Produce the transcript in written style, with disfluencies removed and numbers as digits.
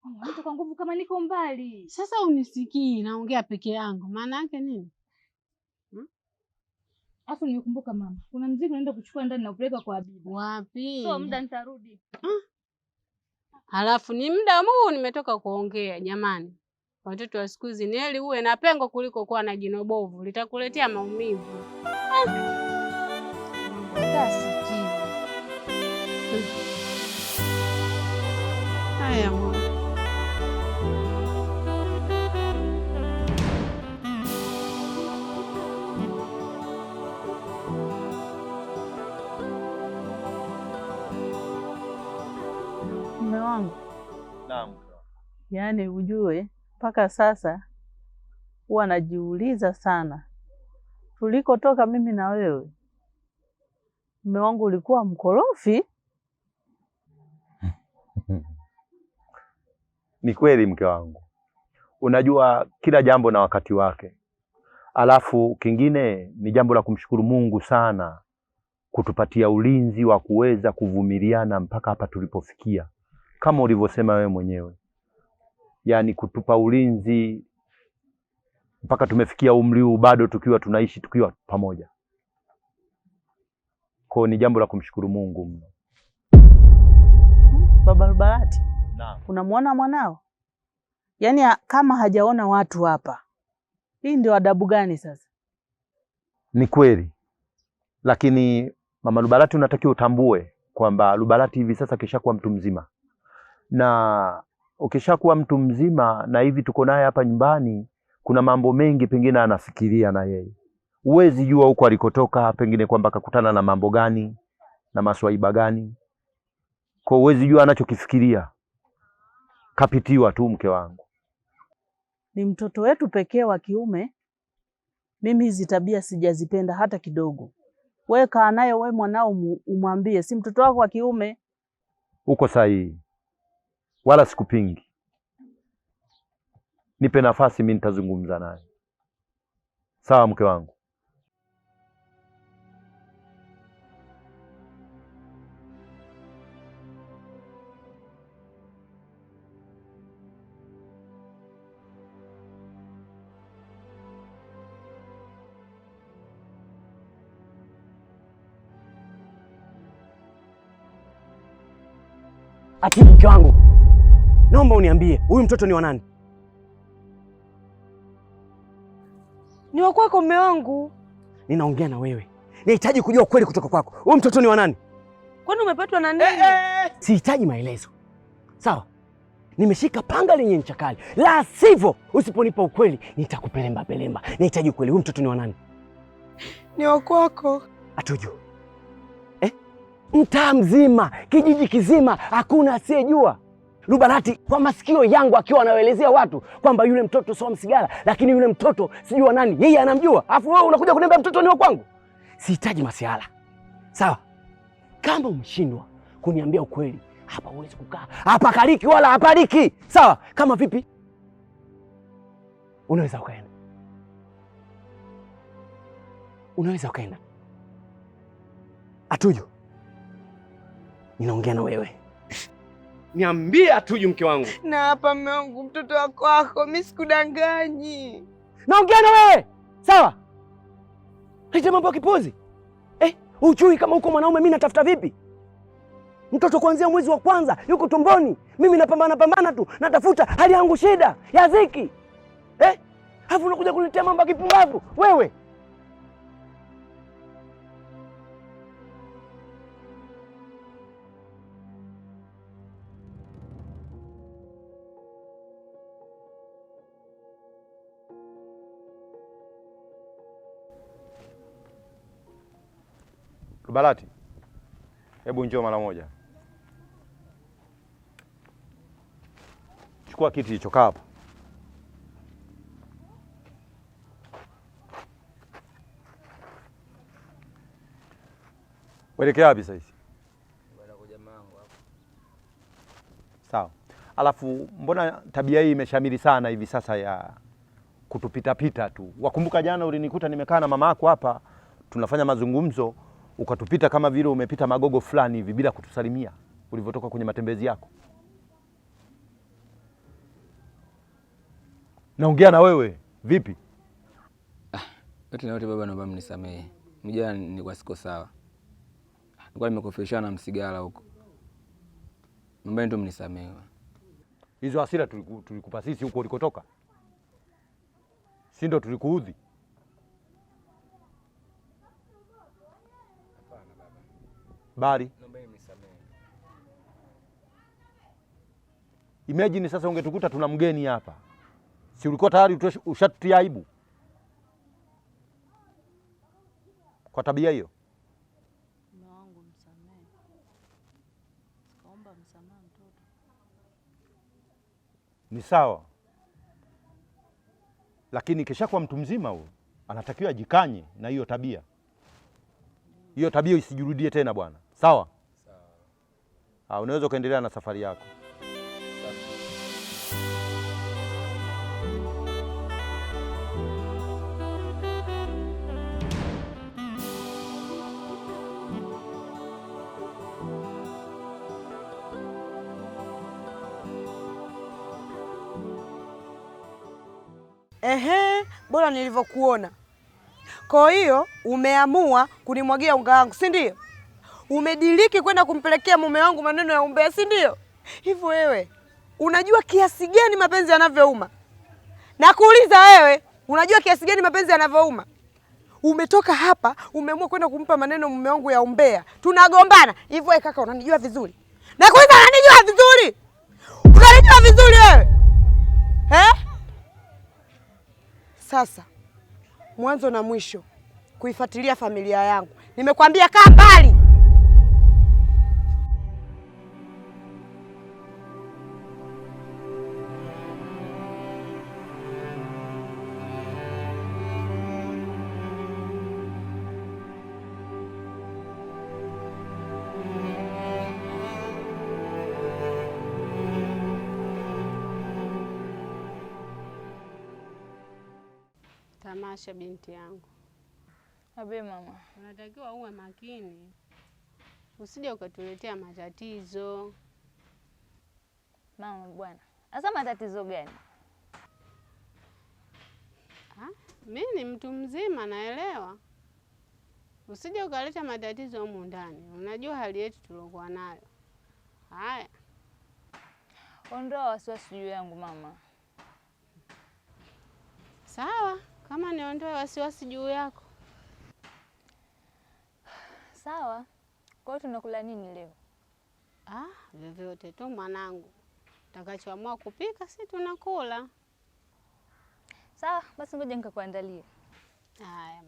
Mtu kwa nguvu kama niko mbali. Sasa unisikii naongea peke yangu. Maana yake nini? Afu nimekumbuka mama. Kuna mzigo naenda kuchukua ndani na kupeleka kwa Habibu. Wapi? So muda nitarudi. Halafu ni muda huu nimetoka kuongea jamani. Watoto wa siku hizi ni heri uwe na pengo kuliko kuwa na jino bovu. Litakuletea maumivu. Tasikii. Haya mwana. Mume wangu. Naam. Yaani ujue mpaka sasa huwa najiuliza sana, tulikotoka mimi na wewe, mume wangu ulikuwa mkorofi. Ni kweli mke wangu, unajua kila jambo na wakati wake. Alafu kingine ni jambo la kumshukuru Mungu sana kutupatia ulinzi wa kuweza kuvumiliana mpaka hapa tulipofikia, kama ulivyosema wewe mwenyewe. Yaani kutupa ulinzi mpaka tumefikia umri huu bado tukiwa tunaishi tukiwa pamoja. Kwa ni jambo la kumshukuru Mungu mno. Baba Lubarati, Naam. Unamwona mwanao? Yaani kama hajaona watu hapa. Hii ndio adabu gani sasa? Ni kweli. Lakini Mama Lubarati, unatakiwa utambue kwamba Lubarati hivi sasa kishakuwa mtu mzima. Na ukishakuwa mtu mzima na hivi tuko naye hapa nyumbani, kuna mambo mengi pengine anafikiria na yeye. Huwezi jua huko alikotoka, pengine kwamba kakutana na mambo gani na maswaiba gani. Kwa huwezi jua anachokifikiria. Kapitiwa tu mke wangu. Ni mtoto wetu pekee wa kiume. Mimi hizi tabia sijazipenda hata kidogo. Wewe kaa naye wewe mwanao umwambie, si mtoto wako wa kiume. Uko sahihi. Wala sikupingi. Nipe nafasi mimi nitazungumza naye. Sawa mke wangu? Ati mke wangu, naomba uniambie huyu mtoto ni wa nani? Ni wa kwako mume wangu. Ninaongea na wewe. Nahitaji kujua ukweli kutoka kwako. Huyu mtoto ni wa nani? Kwani umepatwa na nini? Sihitaji maelezo. Sawa? Nimeshika panga lenye ncha kali. La sivyo usiponipa ukweli nitakupelemba pelemba. Nahitaji ukweli. Huyu mtoto ni wa nani? Ni wa kwako. Atuju. Mtaa mzima, kijiji kizima, hakuna asiyejua. Lubarati kwa masikio yangu akiwa anaelezea watu kwamba yule mtoto sio msigala, lakini yule mtoto sijui nani, yeye anamjua. Alafu wewe unakuja kuniambia mtoto ni wa kwangu. Sihitaji masiala. Sawa? Kama umeshindwa kuniambia ukweli, hapa huwezi kukaa. Hapa kaliki wala hapariki. Sawa? Kama vipi? Unaweza ukaenda. Unaweza ukaenda. Atuju. Ninaongea na wewe. Niambie Atuju mke wangu. Na hapa mume wangu, mtoto wako wako, mimi sikudanganyi. Naongea na wewe. Sawa? Leta mambo ya kipozi. Ujui kama uko mwanaume mimi natafuta vipi? Mtoto kuanzia mwezi wa kwanza yuko tumboni. Mimi napambana tu, natafuta hali yangu shida, ya dhiki. Alafu unakuja kuniletea mambo ya kipumbavu wewe. Lubarati, hebu njoo mara moja. Chukua kiti hicho, kaa hapo. Welekea wapi sasa? Bwana kwa jamaa wangu hapo. Sawa. Alafu mbona tabia hii imeshamiri sana hivi sasa ya kutupita pita tu? Wakumbuka jana ulinikuta nimekaa na mama yako hapa tunafanya mazungumzo, ukatupita kama vile umepita magogo fulani hivi bila kutusalimia ulivyotoka kwenye matembezi yako. Naongea na wewe. Vipi? Yote na yote baba, naomba mnisamehe. Mjana nilikuwa siko sawa. Nilikuwa nimekofeshana na Msigala huko. Naomba ndio mnisamehe. Hizo hasira tulikupa sisi huko ulikotoka, si ndio tulikuudhi? Hapana baba. Bali Naomba mnisamehe. imagine sasa ungetukuta tuna mgeni hapa, si ulikuwa tayari ushatutia aibu kwa tabia hiyo? Mume wangu msamehe. Kaomba msamaha mtoto. Ni sawa, lakini kisha kwa mtu mzima huyo anatakiwa ajikanye na hiyo tabia. Hiyo tabia isijirudie tena bwana. Sawa? Sawa. Unaweza kuendelea na safari yako. Ehe, bora nilivyokuona. Kwa hiyo umeamua kunimwagia unga wangu, si ndio? Umediriki kwenda kumpelekea mume wangu maneno ya umbea, si ndio? Hivyo wewe unajua kiasi gani mapenzi yanavyouma? Nakuuliza wewe, unajua kiasi gani mapenzi yanavyouma? Umetoka hapa, umeamua kwenda kumpa maneno mume wangu ya umbea. Tunagombana. Hivyo wewe kaka, unanijua vizuri? Nakuuliza, unanijua vizuri? Unanijua vizuri wewe? Sasa mwanzo na mwisho kuifuatilia familia yangu. Nimekwambia kaa mbali. Tamasha, binti yangu. Abe mama, Unatakiwa uwe makini, usije ukatuletea matatizo. mama bwana. Sasa matatizo gani? Mimi ni mtu mzima, naelewa. Usije ukaleta matatizo humu ndani. Unajua hali yetu tuliokuwa nayo. Haya, Ondoa wasiwasi juu yangu mama. sawa. Kama niondoe wasiwasi juu yako. Sawa. Kwa hiyo tunakula nini leo? Vyovyote tu mwanangu. Utakachoamua kupika si tunakula. Sawa, basi ngoja nikakuandalie. Haya.